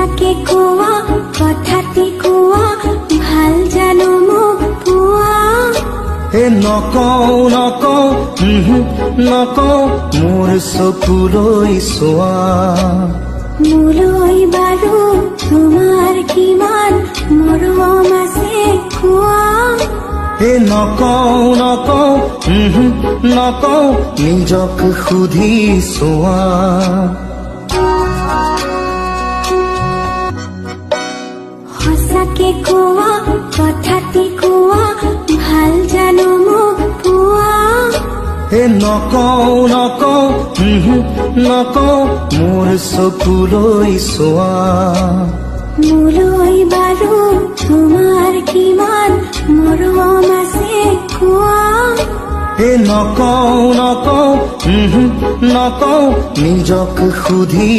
সঁচাকে কোৱা কথাটি কোৱা ভাল জানো মোক পোৱা নকওঁ নকওঁ নকওঁ মোৰ চকুলৈ চোৱা মোলৈ বাৰু তোমাৰ কিমান মৰম আছে কোৱা নকওঁ নকওঁ নকওঁ নিজক সুধি চোৱা সঁচাকে কোৱা কথাটি কোৱা ভাল জানো মোক পোৱা নকওঁ নকওঁ নকওঁ মোৰ চকুলৈ চোৱা মোলৈ বাৰু তোমাৰ কিমান মৰম আছে কোৱা নকওঁ নকওঁ নকওঁ নিজক সুধি